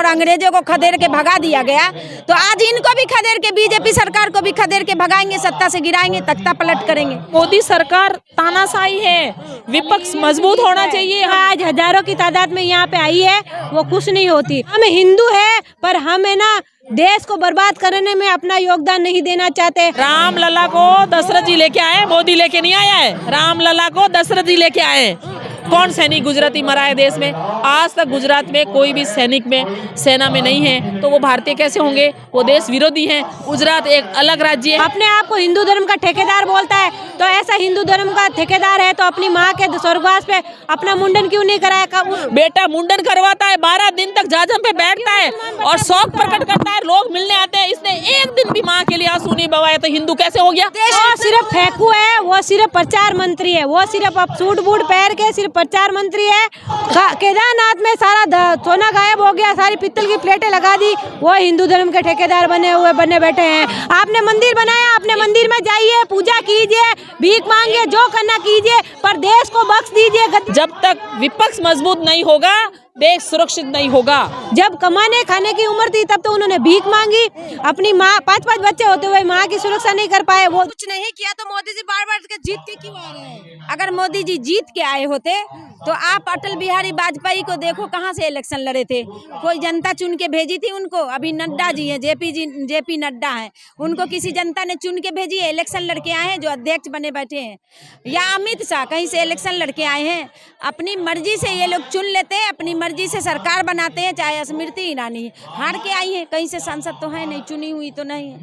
और अंग्रेजों को खदेड़ के भगा दिया गया, तो आज इनको भी खदेड़ के बीजेपी सरकार को भी खदेड़ के भगाएंगे, सत्ता से गिराएंगे, तख्ता पलट करेंगे। मोदी सरकार तानाशाही है, विपक्ष मजबूत होना चाहिए। आज हजारों की तादाद में यहाँ पे आई है, वो कुछ नहीं होती। हम हिंदू है पर हम है ना देश को बर्बाद करने में अपना योगदान नहीं देना चाहते। राम लला को दशरथ जी लेके आए, मोदी लेके नहीं आया है। राम लला को दशरथ जी लेके आए। कौन सैनिक गुजराती मरा है देश में? आज तक गुजरात में कोई भी सैनिक में सेना में नहीं है, तो वो भारतीय कैसे होंगे? वो देश विरोधी हैं। गुजरात एक अलग राज्य है। अपने आप को हिंदू धर्म का ठेकेदार बोलता है, तो ऐसा हिंदू धर्म का ठेकेदार है तो अपनी माँ के स्वर्गवास पे अपना मुंडन क्यों नहीं कराया? बेटा मुंडन करवाता है, 12 दिन तक जाजम पे बैठता है और शौक प्रकट करता है, लोग मिलने आते हैं। इसने एक दिन भी माँ के लिए आंसू नहीं बहाया, तो हिंदू कैसे हो गया? वो सिर्फ फेंकू है, वो सिर्फ प्रचार मंत्री है, वो सिर्फ अब सूट बूट पहन के सिर्फ प्रचार मंत्री है। केदारनाथ में सारा सोना गायब हो गया, सारी पित्तल की प्लेटें लगा दी, वो हिंदू धर्म के ठेकेदार बने बैठे हैं। आपने मंदिर बनाया, अपने मंदिर में जाइए, पूजा कीजिए, भीख मांगिए, जो करना कीजिए, पर देश को बख्श दीजिए। जब तक विपक्ष मजबूत नहीं होगा, देश सुरक्षित नहीं होगा। जब कमाने खाने की उम्र थी तब तो उन्होंने भीख मांगी, अपनी माँ 5-5 बच्चे होते हुए माँ की सुरक्षा नहीं कर पाए। वो कुछ नहीं किया तो मोदी जी बार बार जीत के क्यों आ रहे हैं? अगर मोदी जी जीत के आए होते तो आप अटल बिहारी वाजपेयी को देखो, कहाँ से इलेक्शन लड़े थे? कोई जनता चुन के भेजी थी उनको? अभी नड्डा जी हैं, जेपी नड्डा हैं, उनको किसी जनता ने चुन के भेजी है? इलेक्शन लड़के आए हैं जो अध्यक्ष बने बैठे हैं? या अमित शाह कहीं से इलेक्शन लड़के आए हैं? अपनी मर्जी से ये लोग चुन लेते हैं, अपनी मर्जी से सरकार बनाते हैं। चाहे स्मृति ईरानी हार के आई है, कहीं से सांसद तो है नहीं, चुनी हुई तो नहीं है।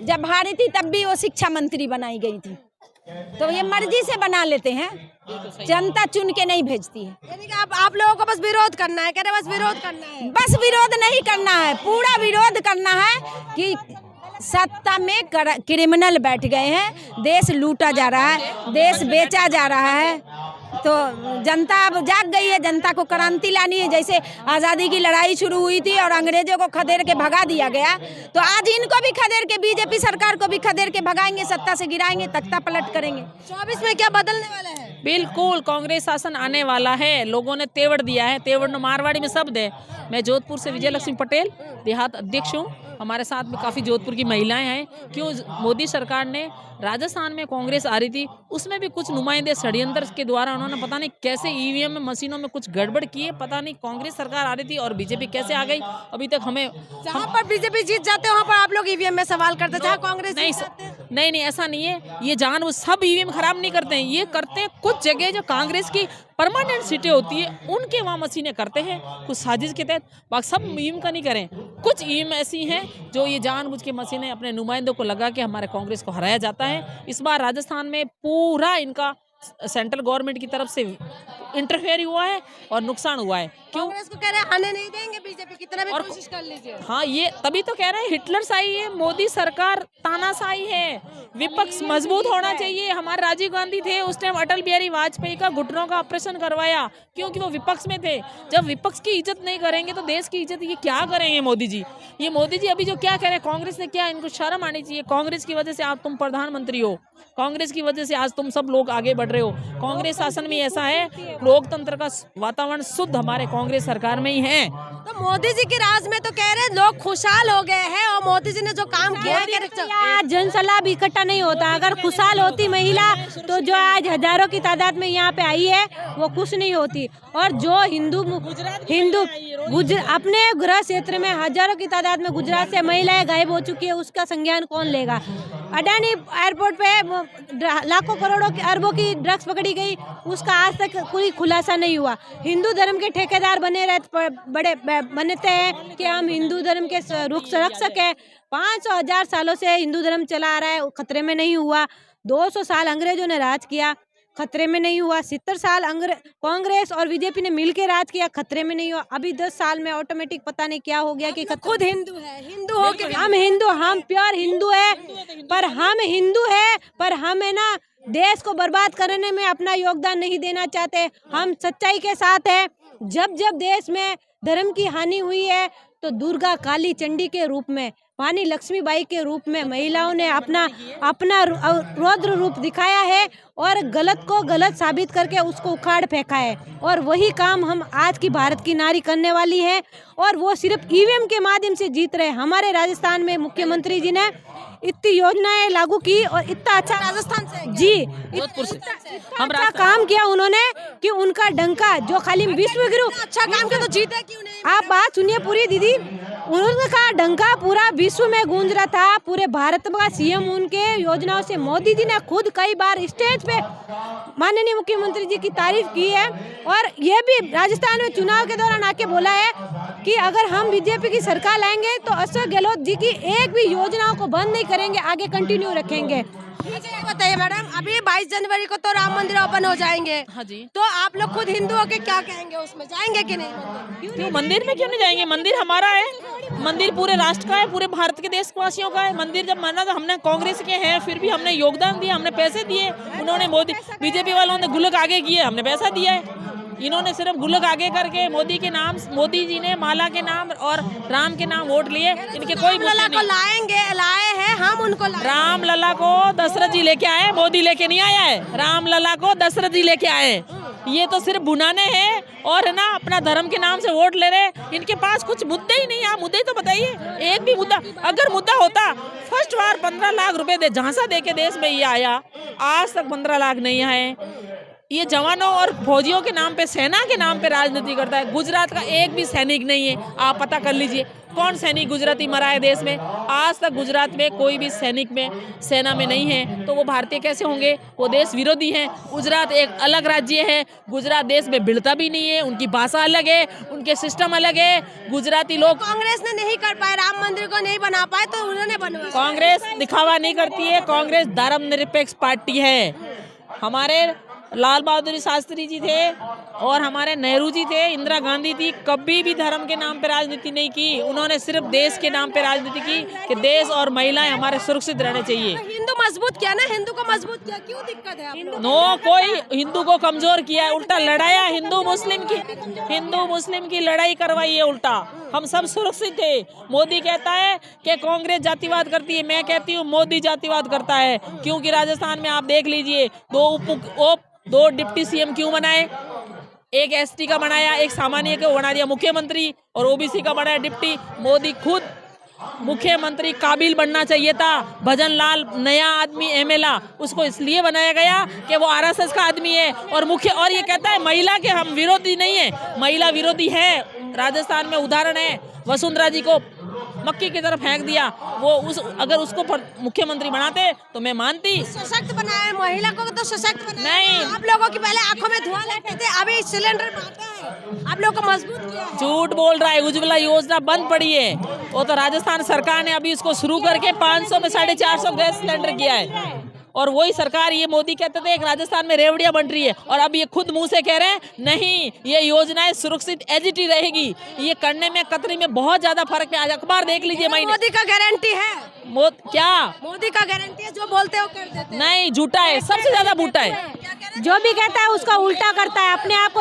जब हारी थी तब भी वो शिक्षा मंत्री बनाई गई थी, तो ये मर्जी से बना लेते हैं, जनता चुन के नहीं भेजती है। यानी कि आप लोगों को बस विरोध करना है, कह रहे बस विरोध करना है। बस विरोध नहीं करना है, पूरा विरोध करना है कि सत्ता में क्रिमिनल बैठ गए हैं, देश लूटा जा रहा है, देश बेचा जा रहा है। तो जनता अब जाग गई है, जनता को क्रांति लानी है। जैसे आज़ादी की लड़ाई शुरू हुई थी और अंग्रेजों को खदेड़ के भगा दिया गया, तो आज इनको भी खदेड़ के बीजेपी सरकार को भी खदेड़ के भगाएंगे, सत्ता से गिराएंगे, तख्ता पलट करेंगे। 24 में क्या बदलने वाला है? बिल्कुल कांग्रेस शासन आने वाला है। लोगों ने तेवड़ दिया है, तेवड़ ने मारवाड़ी में शब्द है। मैं जोधपुर से विजय लक्ष्मी पटेल देहात अध्यक्ष हूँ। हमारे साथ में काफ़ी जोधपुर की महिलाएं हैं। क्यों मोदी सरकार ने राजस्थान में कांग्रेस आ रही थी, उसमें भी कुछ नुमाइंदे षड्यंत्र के द्वारा उन्होंने पता नहीं कैसे ईवीएम में मशीनों में कुछ गड़बड़ किए, पता नहीं कांग्रेस सरकार आ रही थी और बीजेपी कैसे आ गई अभी तक हमें। जहाँ पर बीजेपी जीत जाते हैं वहाँ पर आप लोग ईवीएम में सवाल करते हैं, जहाँ कांग्रेस नहीं ऐसा नहीं है। ये जान वो सब ईवीएम खराब नहीं करते हैं, ये करते हैं कुछ जगह जो कांग्रेस की परमानेंट सीटें होती है उनके वहाँ मशीनें करते हैं कुछ साजिश के तहत। बाकी सब ईवीएम का नहीं करें। कुछ ईवीएम ऐसी हैं जो ये जानबूझ के मशीनें अपने नुमाइंदों को लगा के हमारे कांग्रेस को हराया जाता है। इस बार राजस्थान में पूरा इनका सेंट्रल गवर्नमेंट की तरफ से इंटरफेयर हुआ है और नुकसान हुआ है। क्यों? कांग्रेस को कह रहे हैं आने नहीं देंगे बीजेपी, कितना भी कोशिश कर लीजिए। हाँ, ये तभी तो कह रहे हैं हिटलरशाही है, मोदी सरकार तानाशाही है, विपक्ष मजबूत होना चाहिए। हमारे राजीव गांधी थे उस टाइम, अटल बिहारी वाजपेयी का घुटनों का ऑपरेशन करवाया, क्योंकि वो विपक्ष में थे। जब विपक्ष की इज्जत नहीं करेंगे तो देश की इज्जत ये क्या करेंगे मोदी जी? ये मोदी जी अभी जो क्या कह रहे हैं, कांग्रेस ने क्या, इनको शर्म आनी चाहिए। कांग्रेस की वजह से आज तुम प्रधानमंत्री हो, कांग्रेस की वजह से आज तुम सब लोग आगे बढ़ रहे हो। कांग्रेस शासन में ऐसा है, लोकतंत्र का वातावरण शुद्ध हमारे कांग्रेस सरकार में ही है। तो मोदी जी के राज में तो कह रहे हैं लोग खुशहाल हो गए हैं और मोदी जी ने जो काम किया है, जनसलाह भी इकट्ठा नहीं होता। अगर खुशहाल होती महिला तो जो आज हजारों की तादाद में यहाँ पे आई है वो कुछ नहीं होती। और जो हिंदू अपने गृह क्षेत्र में हजारों की तादाद में गुजरात से महिलाएं गायब हो चुकी है, उसका संज्ञान कौन लेगा? अडानी एयरपोर्ट पे लाखों करोड़ों अरबों की ड्रग्स पकड़ी गई, उसका आज तक कोई खुलासा नहीं हुआ। हिंदू धर्म के ठेकेदार बनते हैं कि हम हिंदू धर्म के रुख रख सके। 500,000 सालों से हिंदू धर्म चला आ रहा है, खतरे में नहीं हुआ। 200 साल अंग्रेजों ने राज किया, खतरे में नहीं हुआ। 70 साल कांग्रेस और बीजेपी ने मिलकर राज किया, खतरे में नहीं हुआ। अभी 10 साल में ऑटोमेटिक पता नहीं क्या हो गया कि खुद हिंदू है, हिंदू हो के हम प्योर हिंदू है, पर हम है ना देश को बर्बाद करने में अपना योगदान नहीं देना चाहते। हम सच्चाई के साथ है। जब जब देश में धर्म की हानि हुई है तो दुर्गा काली चंडी के रूप में वानी लक्ष्मीबाई के रूप में महिलाओं ने अपना रौद्र रूप दिखाया है और गलत को गलत साबित करके उसको उखाड़ फेंका है। और वही काम हम आज की भारत की नारी करने वाली है, और वो सिर्फ ईवीएम के माध्यम से जीत रहे। हमारे राजस्थान में मुख्यमंत्री जी ने इतनी योजनाएं लागू की और इतना अच्छा राजस्थान से जी जोधपुर से हम अच्छा काम किया उन्होंने कि उनका डंका जो खाली विश्व गुरु अच्छा काम किया तो जीते क्यों नहीं? आप बात सुनिए पूरी दीदी, उनका डंका पूरा विश्व में गूंज रहा था, पूरे भारत का सीएम उनके योजनाओं से। मोदी जी ने खुद कई बार स्टेज पे माननीय मुख्यमंत्री जी की तारीफ की है, और ये भी राजस्थान में चुनाव के दौरान आके बोला है कि अगर हम बीजेपी की सरकार लाएंगे तो अशोक गहलोत जी की एक भी योजनाओं को बंद नहीं करेंगे, आगे कंटिन्यू रखेंगे। बताइए मैडम, अभी 22 जनवरी को तो राम मंदिर ओपन हो जाएंगे। हाँ जी। तो आप लोग खुद हिंदू होके क्या कहेंगे, उसमें जाएंगे कि नहीं? क्यों मंदिर में क्यों नहीं जाएंगे? मंदिर हमारा है, मंदिर पूरे राष्ट्र का है, पूरे भारत के देशवासियों का है। मंदिर जब माना तो हमने कांग्रेस के हैं, फिर भी हमने योगदान दिया, हमने पैसे दिए। उन्होंने मोदी बीजेपी वालों ने गुल्लक आगे किए, हमने पैसा दिया है। इन्होंने सिर्फ गुल्लक आगे करके मोदी के नाम, मोदी जी ने माला के नाम और राम के नाम वोट लिए। इनके कोई लला को लाए हैं हम, उनको राम लला को दशरथ जी लेके आए, मोदी लेके नहीं आया है। राम लला को दशरथ जी लेके आए। ये तो सिर्फ बुनाने हैं और है ना, अपना धर्म के नाम से वोट ले रहे। इनके पास कुछ मुद्दे ही नहीं। आप मुद्दे तो बताइए, एक भी मुद्दा। अगर मुद्दा होता, फर्स्ट बार 15 लाख रुपए दे झांसा दे के देश में ये आया, आज तक 15 लाख नहीं आए। ये जवानों और फौजियों के नाम पे, सेना के नाम पे राजनीति करता है। गुजरात का एक भी सैनिक नहीं है, आप पता कर लीजिए कौन सैनिक गुजराती मरा है देश में। आज तक गुजरात में कोई भी सैनिक में सेना में नहीं है, तो वो भारतीय कैसे होंगे? वो देश विरोधी हैं। गुजरात एक अलग राज्य है, गुजरात देश में भिड़ता भी नहीं है, उनकी भाषा अलग है, उनके सिस्टम अलग है। गुजराती लोग, कांग्रेस ने नहीं कर पाए, राम मंदिर को नहीं बना पाए, तो उन्होंने बनवाया। कांग्रेस दिखावा नहीं करती है, कांग्रेस धर्मनिरपेक्ष पार्टी है। हमारे लाल बहादुर शास्त्री जी थे और हमारे नेहरू जी थे, इंदिरा गांधी थी, कभी भी धर्म के नाम पे राजनीति नहीं की। उन्होंने सिर्फ देश के नाम पे राजनीति की कि देश और महिलाएं हमारे सुरक्षित रहने चाहिए। हिंदू मजबूत किया ना, हिंदू को मजबूत किया, क्यों दिक्कत है? नो, कोई हिंदू को कमजोर किया है, उल्टा लड़ाया हिंदू मुस्लिम की लड़ाई करवाई है उल्टा। हम सब सुरक्षित थे। मोदी कहता है कि कांग्रेस जातिवाद करती है, मैं कहती हूँ मोदी जातिवाद करता है। क्योंकि राजस्थान में आप देख लीजिए, दो डिप्टी सीएम क्यों बनाए? एक एसटी का बनाया, एक सामान्य को बना दिया मुख्यमंत्री, और ओबीसी का बनाया डिप्टी। मोदी खुद मुख्यमंत्री काबिल बनना चाहिए था। भजन लाल नया आदमी एमएलए, उसको इसलिए बनाया गया कि वो आरएसएस का आदमी है। और ये कहता है महिला के हम विरोधी नहीं है, महिला विरोधी है। राजस्थान में उदाहरण है, वसुंधरा जी को मक्की की तरफ फेंक दिया। वो अगर उसको मुख्यमंत्री बनाते तो मैं मानती। सशक्त बनाया महिला को, तो सशक्त बनाया नहीं। आप लोगों की पहले आंखों में धुआं लगते थे, अभी सिलेंडर आता है, आप लोग को मजबूत किया है। झूठ बोल रहा है, उज्ज्वला योजना बंद पड़ी है। वो तो राजस्थान सरकार ने अभी उसको शुरू करके 500 में 450 गैस सिलेंडर किया है। और वही सरकार, ये मोदी कहते थे एक राजस्थान में रेवड़ियां बन रही है, और अब ये खुद मुंह से कह रहे हैं नहीं, ये योजनाएं सुरक्षित एजिटी रहेगी। ये करने में कतरी में बहुत ज्यादा फर्क है। आज अखबार देख लीजिए, मोदी का गारंटी है? क्या मोदी का गारंटी है? जो बोलते हो कर देते हैं। नहीं, झूठा है, सबसे ज्यादा झूठा है। जो भी कहता है उसका उल्टा करता है। अपने आप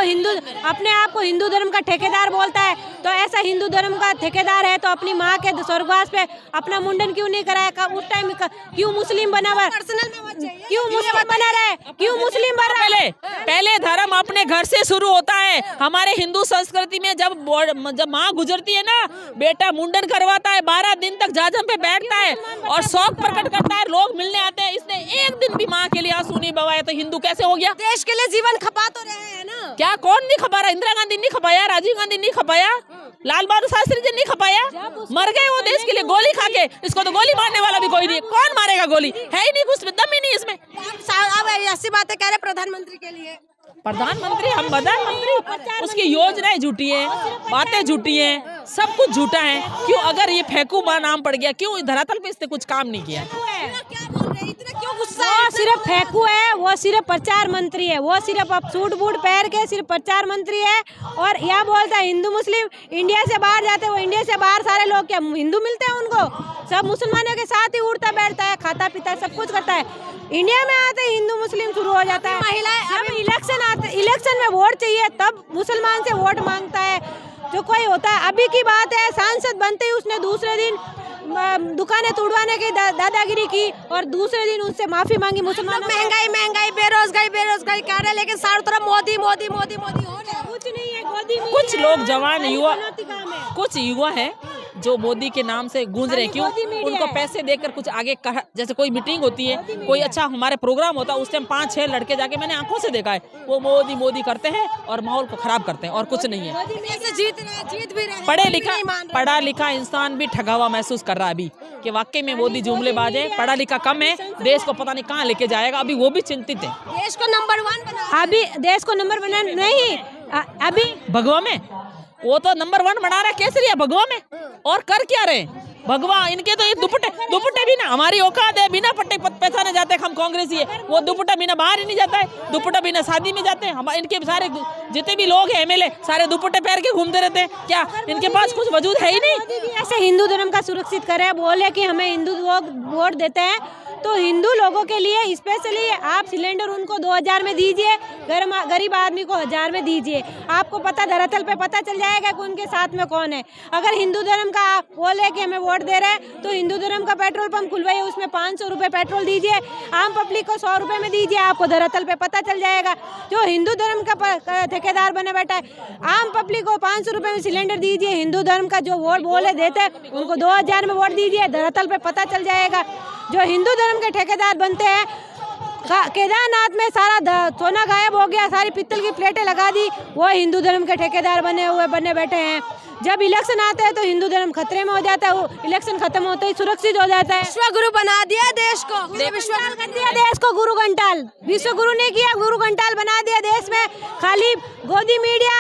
को हिंदू धर्म का ठेकेदार बोलता है, तो ऐसा हिंदू धर्म का ठेकेदार है तो अपनी माँ के स्वर्गवास पे अपना मुंडन क्यों नहीं कराया? उस टाइम क्यों मुस्लिम बना हुआ? क्यों मुस्लिम बना रहे? क्यों मुस्लिम बन रहा है? पहले धर्म अपने घर से शुरू होता है। हमारे हिंदू संस्कृति में जब माँ गुजरती है ना, बेटा मुंडन करवाता है, 12 दिन तक जाजम पे बैठता है और शौक प्रकट करता है, लोग मिलने आते हैं। इसने एक दिन भी माँ के लिए आंसू नहीं बहाए, तो हिंदू कैसे हो गया? देश के लिए जीवन खपा तो रहे हैं ना। क्या कौन नहीं खपा रहा? इंदिरा गांधी नहीं खपाया, राजीव गांधी नहीं खपाया, लाल बहादुर शास्त्री जी नहीं खपाया। मर गए वो देश के लिए गोली खा के। इसको तो गोली मारने वाला भी कोई नहीं, कौन मारेगा गोली? है ही नहीं, कुछ दम ही नहीं इसमें। अब ऐसी बातें कह रहे प्रधानमंत्री के लिए। प्रधानमंत्री, हम प्रधानमंत्री, उसकी योजनाएं झूठी है, बातें झूठी हैं, सब कुछ झूठा है। क्यों? अगर ये फेंकू नाम पड़ गया, क्यों धरातल पे इसने कुछ काम नहीं किया? वो सिर्फ फेंकू है, वो सिर्फ प्रचार मंत्री है, वो सिर्फ अब सूट बूट पहन के सिर्फ प्रचार मंत्री है। और यह बोलता है हिंदू मुस्लिम, इंडिया से बाहर जाते, वो इंडिया से बाहर सारे लोग क्या हिंदू मिलते हैं उनको? सब मुसलमानों के साथ ही उठता बैठता है, खाता पीता सब कुछ करता है। इंडिया में आते ही हिंदू मुस्लिम शुरू हो जाता है। जब इलेक्शन में वोट चाहिए तब मुसलमान से वोट मांगता है। जो कोई होता है, अभी की बात है, सांसद बनते ही उसने दूसरे दिन दुकानें तोड़वाने की दादागिरी की और दूसरे दिन उनसे माफी मांगी मुसलमानों। महंगाई बेरोजगारी कह रहे हैं, लेकिन चारों तरफ मोदी मोदी मोदी मोदी हो रहा है। कुछ नहीं है, गोदी में कुछ लोग जवान युवा, काम है। कुछ युवा हैं जो मोदी के नाम से गूंज रहे हैं। क्यों? मोदी मीडिया उनको है। पैसे देकर कुछ आगे जैसे कोई मीटिंग होती है, कोई अच्छा हमारे प्रोग्राम होता है, उस टाइम 5-6 लड़के जाके मैंने आंखों से देखा है, वो मोदी मोदी करते हैं और माहौल को खराब करते हैं और कुछ नहीं है। जीत भी रहे हैं। पढ़ा लिखा इंसान भी ठगा हुआ महसूस कर रहा है अभी कि वाकई में मोदी जुमलेबाज है, पढ़ा लिखा कम है, देश को पता नहीं कहाँ लेके जाएगा, अभी वो भी चिंतित है। देश को नंबर 1 बना, अभी देश को नंबर बना नहीं, अभी भगवा में वो तो नंबर 1 बना रहा है केसरिया भगवा में, और कर क्या रहे भगवा? इनके तो ये दुपट्टे भी ना, हमारी औकात है, बिना पट्टे पहचाने जाते हम कांग्रेसी है, वो दुपट्टा बिना बाहर ही नहीं जाता है, दुपट्टा बिना शादी में जाते हैं। हम इनके सारे जितने भी लोग हैं एमएलए सारे दुपट्टे पहन के घूमते रहते हैं। क्या इनके पास कुछ वजूद है ही नहीं? ऐसे हिंदू धर्म का सुरक्षित करे, बोले कि हमें हिंदू लोग वोट देते हैं, तो हिंदू लोगों के लिए स्पेशली आप सिलेंडर उनको 2000 में दीजिए, गरीब आदमी को 1000 में दीजिए। आपको पता धरातल पे पता चल जाएगा कि उनके साथ में कौन है। अगर हिंदू धर्म का आप बोले कि हमें वोट दे रहे हैं, तो हिंदू धर्म का पेट्रोल पंप खुलवाइए, उसमें 500 रुपये पेट्रोल दीजिए, आम पब्लिक को 100 रुपये में दीजिए, आपको धरातल पे पता चल जाएगा। जो हिंदू धर्म का ठेकेदार बने बैठा है, आम पब्लिक को 500 रुपये में सिलेंडर दीजिए, हिंदू धर्म का जो वोट बोले देते हैं उनको 2000 में वोट दीजिए, धरातल पे पता चल जाएगा। जो हिंदू धर्म के ठेकेदार बनते हैं, केदारनाथ में सारा सोना गायब हो गया, सारी पित्तल की प्लेटें लगा दी, वो हिंदू धर्म के ठेकेदार बने बैठे हैं। जब इलेक्शन आता है तो हिंदू धर्म खतरे में हो जाता है, वो इलेक्शन खत्म होते ही सुरक्षित हो जाता है। विश्व गुरु बना दिया देश को, देश को गुरु घंटाल, विश्व गुरु ने किया, गुरु घंटाल बना दिया देश में। खाली गोदी मीडिया,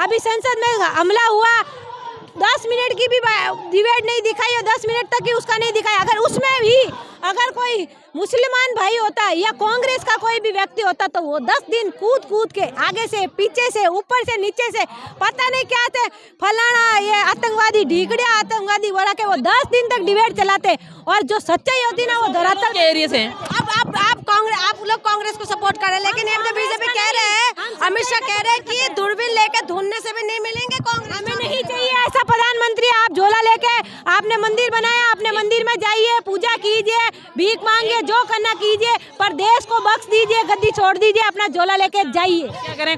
अभी संसद में हमला हुआ, 10 मिनट की भी डिबेट नहीं दिखाई और 10 मिनट तक ही उसका नहीं दिखाया। अगर उसमें भी अगर कोई मुसलमान भाई होता या कांग्रेस का कोई भी व्यक्ति होता तो वो 10 दिन कूद के आगे से पीछे से ऊपर से नीचे से पता नहीं क्या थे, फलाना ये आतंकवादी ढीकड़िया आतंकवादी बोला के वो 10 दिन तक डिबेट चलाते, और जो सच्चाई होती ना वो धरातल के एरिया से। आप लोग कांग्रेस को सपोर्ट कर रहे हैं, लेकिन ये बीजेपी कह रहे हैं, अमित शाह कह रहे हैं कि दूरबीन लेके ढूंढने से भी नहीं मिलेंगे कांग्रेस। हमें नहीं चाहिए ऐसा प्रधानमंत्री। आप झोला लेके आपने मंदिर बनाया, अपने मंदिर में जाइए, पूजा कीजिए, भीख मांगिए, जो करना कीजिए, पर देश को बख्श दीजिए, गद्दी छोड़ दीजिए, अपना झोला लेके जाइए। क्या करें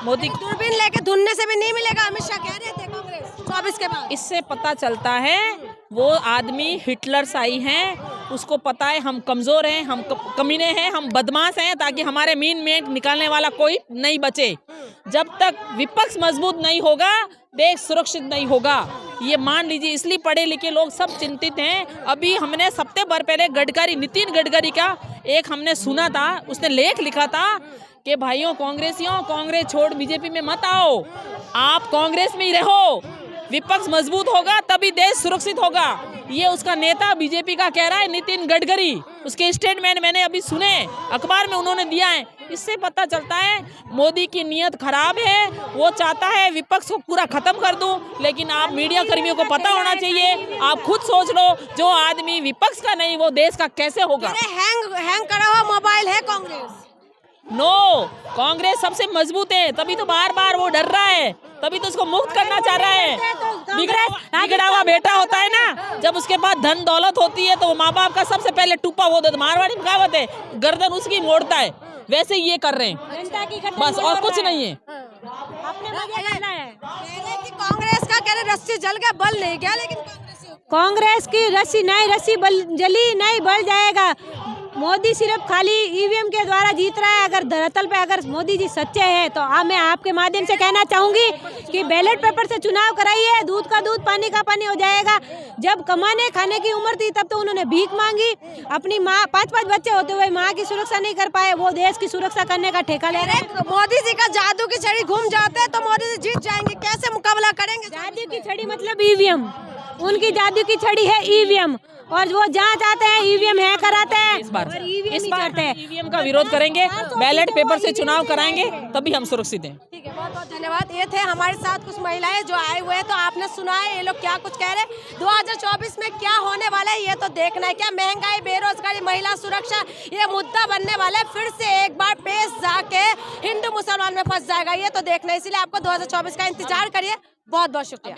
मोदी? दूरबीन लेके ढूंढने से भी नहीं मिलेगा, अमित शाह कह रहे थे कांग्रेस 24 के बाद। इससे पता चलता है वो आदमी हिटलर साई हैं, उसको पता है हम कमजोर हैं, हम कमीने हैं, हम बदमाश हैं, ताकि हमारे मीन में निकालने वाला कोई नहीं बचे। जब तक विपक्ष मजबूत नहीं होगा देश सुरक्षित नहीं होगा, ये मान लीजिए। इसलिए पढ़े लिखे लोग सब चिंतित हैं। अभी हमने हफ्ते भर पहले नितिन गडकरी का एक हमने सुना था, उसने लेख लिखा था कि भाइयों कांग्रेसियों, कांग्रेस छोड़ बीजेपी में मत आओ, आप कांग्रेस में ही रहो, विपक्ष मजबूत होगा तभी देश सुरक्षित होगा। ये उसका नेता बीजेपी का कह रहा है, नितिन गडकरी। उसके स्टेटमेंट मैंने अभी सुने, अखबार में उन्होंने दिया है। इससे पता चलता है मोदी की नीयत खराब है, वो चाहता है विपक्ष को पूरा खत्म कर दूं। लेकिन आप मीडिया कर्मियों को पता होना चाहिए, आप खुद सोच लो, जो आदमी विपक्ष का नहीं वो देश का कैसे होगा? हैंग करा हुआ मोबाइल है कांग्रेस। नो, कांग्रेस सबसे मजबूत है, तभी तो बार बार वो डर रहा है, तभी तो उसको मुक्त करना चाह रहा है। बिगड़ा हुआ बेटा होता है ना, जब उसके पास धन दौलत होती है तो माँ बाप का सबसे पहले टुप्पा वो देता, मारवाड़ी में कहावत है, गर्दन उसकी मोड़ता है, वैसे ये कर रहे हैं बस, और कुछ नहीं है। कांग्रेस का कह रहे रस्सी जल गया, बल नहीं गया, लेकिन कांग्रेस की रस्सी नहीं, रस्सी जली नहीं, बल जाएगा। मोदी सिर्फ खाली ईवीएम के द्वारा जीत रहा है। अगर धरातल पे अगर मोदी जी सच्चे हैं तो मैं आपके माध्यम से कहना चाहूंगी कि बैलेट पेपर से चुनाव कराइए, दूध का दूध पानी का पानी हो जाएगा। जब कमाने खाने की उम्र थी तब तो उन्होंने भीख मांगी, अपनी माँ 5-5 बच्चे होते हुए माँ की सुरक्षा नहीं कर पाए, वो देश की सुरक्षा करने का ठेका ले रहे हैं। मोदी जी का जादू की छड़ी घूम जाते हैं तो मोदी जी जीत जाएंगे, कैसे मुकाबला करेंगे? जादू की छड़ी मतलब ईवीएम, उनकी जादू की छड़ी है ईवीएम, और वो जहाँ चाहते हैं ईवीएम है कराते हैं। इस बार ईवीएम का विरोध करेंगे, बैलेट पेपर से चुनाव कराएंगे, तभी हम सुरक्षित हैं। ठीक है, बहुत बहुत धन्यवाद। ये थे हमारे साथ कुछ महिलाएं जो आए हुए हैं, तो आपने सुना है ये लोग क्या कुछ कह रहे हैं। 2024 में क्या होने वाला है ये तो देखना है। क्या महंगाई, बेरोजगारी, महिला सुरक्षा ये मुद्दा बनने वाला है, फिर से एक बार पेश जाके हिंदू मुसलमान में फंस जाएगा, ये तो देखना है। इसीलिए आपको 2024 का इंतजार करिए। बहुत बहुत शुक्रिया।